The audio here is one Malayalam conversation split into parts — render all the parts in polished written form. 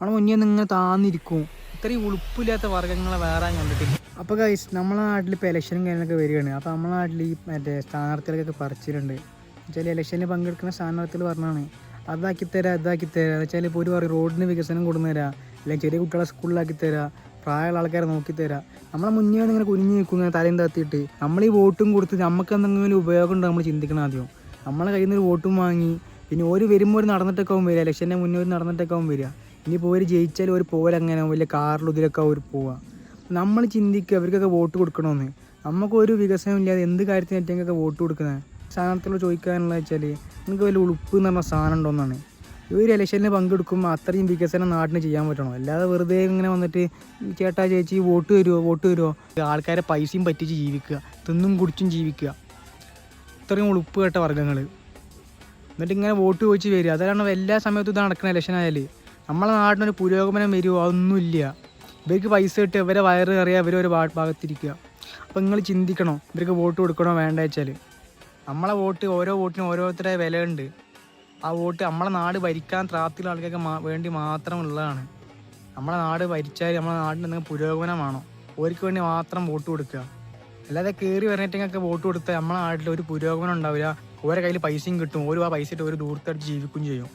നമ്മളെ മുന്നേ നിങ്ങൾ താന്നിരിക്കും. ഇത്രയും ഉളുപ്പില്ലാത്ത വർഗ്ഗങ്ങളെ വേറെ കണ്ടിട്ടില്ല. അപ്പോൾ ഗൈസ് നമ്മളെ നാട്ടിൽ ഇപ്പോൾ ഇലക്ഷനും കാര്യങ്ങളൊക്കെ വരികയാണ്. അപ്പോൾ നമ്മളെ നാട്ടിൽ ഈ മറ്റേ സ്ഥാനാർത്ഥികളൊക്കെ പറിച്ചിട്ടുണ്ട്. വെച്ചാൽ ഇലക്ഷനിൽ പങ്കെടുക്കുന്ന സ്ഥാനാർത്ഥികൾ പറഞ്ഞാണ് അതാക്കിത്തരാം ഇതാക്കിത്തരാം. എന്ന് വെച്ചാൽ ഇപ്പോൾ ഒരു പറയും റോഡിന് വികസനം കൊണ്ടുവന്നുതരാം, അല്ലെങ്കിൽ ചെറിയ കുട്ടികളെ സ്കൂളിലാക്കി തരാം, പ്രായമുള്ള ആൾക്കാരെ നോക്കിത്തരാം. നമ്മളെ മുന്നേ ഇങ്ങനെ കുനിഞ്ഞ് നിൽക്കും, ഇങ്ങനെ തലയും താത്തിയിട്ട്. നമ്മൾ ഈ വോട്ടും കൊടുത്ത് നമുക്ക് എന്തെങ്കിലും ഉപയോഗം ഉണ്ടോ നമ്മൾ ചിന്തിക്കണം ആദ്യം. നമ്മളെ കയ്യിൽ നിന്ന് ഒരു വോട്ടും വാങ്ങി പിന്നെ ഒരു വരുമ്പോൾ ഒരു നടന്നിട്ടൊക്കെ ആവും വരിക, ഇലക്ഷൻ്റെ മുന്നേ ഒരു നടന്നിട്ടൊക്കെ ആവും വരിക. ഇനിയിപ്പോൾ ഒരു ജയിച്ചാൽ ഒരു പോലെങ്ങനെ വലിയ കാറിലും ഇതിലൊക്കെ അവർ പോവുക. നമ്മൾ ചിന്തിക്കുക അവർക്കൊക്കെ വോട്ട് കൊടുക്കണമെന്ന്. നമുക്കൊരു വികസനം ഇല്ലാതെ എന്ത് കാര്യത്തിന് ഏറ്റവും വോട്ട് കൊടുക്കുന്നത്? സ്ഥാനാർത്ഥികളോട് ചോദിക്കാനുള്ള വെച്ചാൽ നിങ്ങൾക്ക് വലിയ ഉളുപ്പ് എന്ന് പറഞ്ഞ സാധനം ഉണ്ടോയെന്നാണ്. ഈ ഒരു ഇലക്ഷനിൽ പങ്കെടുക്കുമ്പോൾ അത്രയും വികസനം നാട്ടിന് ചെയ്യാൻ പറ്റണം. അല്ലാതെ വെറുതെ ഇങ്ങനെ വന്നിട്ട് ചേട്ടാ ചേച്ചി വോട്ട് തരുമോ ആൾക്കാരെ പൈസയും പറ്റിച്ച് ജീവിക്കുക, തിന്നും കുടിച്ചും ജീവിക്കുക. ഇത്രയും ഉളുപ്പ് കേട്ട വർഗ്ഗങ്ങൾ എന്നിട്ട് ഇങ്ങനെ വോട്ട് ചോദിച്ച് വരിക. അതാണ് എല്ലാ സമയത്തും ഇത് നടക്കുന്ന ഇലക്ഷൻ ആയാൽ. നമ്മളെ നാടിനൊരു പുരോഗമനം വരുമോ? അതൊന്നുമില്ല. ഇവർക്ക് പൈസ കിട്ടുക, ഇവരെ വയറ് അറിയുക, ഇവരൊരു ഭാഗത്തിരിക്കുക. അപ്പോൾ നിങ്ങൾ ചിന്തിക്കണം ഇവർക്ക് വോട്ട് കൊടുക്കണോ വേണ്ട വെച്ചാൽ. നമ്മളെ വോട്ട് ഓരോ വോട്ടിനും ഓരോരുത്തരുടെ വിലയുണ്ട്. ആ വോട്ട് നമ്മളെ നാട് ഭരിക്കാൻ പ്രാപ്തിയുള്ള ആൾക്കൊക്കെ വേണ്ടി മാത്രമുള്ളതാണ്. നമ്മളെ നാട് ഭരിച്ചാൽ നമ്മളെ നാടിന് എന്തെങ്കിലും പുരോഗമനമാണോ ഓർക്ക് വേണ്ടി മാത്രം വോട്ട് കൊടുക്കുക. അല്ലാതെ കയറി വരണിട്ടൊക്കെ വോട്ട് കൊടുത്താൽ നമ്മളെ നാട്ടിൽ ഒരു പുരോഗമനം ഉണ്ടാവില്ല. ഓരോ കയ്യിൽ പൈസയും കിട്ടും, ഓരോ ആ പൈസ ഇട്ട് ഒരു ദൂരത്തടിച്ച് ജീവിക്കുകയും ചെയ്യും.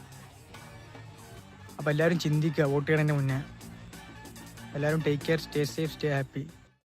അപ്പോൾ എല്ലാവരും ചിന്തിക്കുക വോട്ട് ചെയ്യണതിൻ്റെ മുന്നേ. എല്ലാവരും take care, stay safe, stay happy.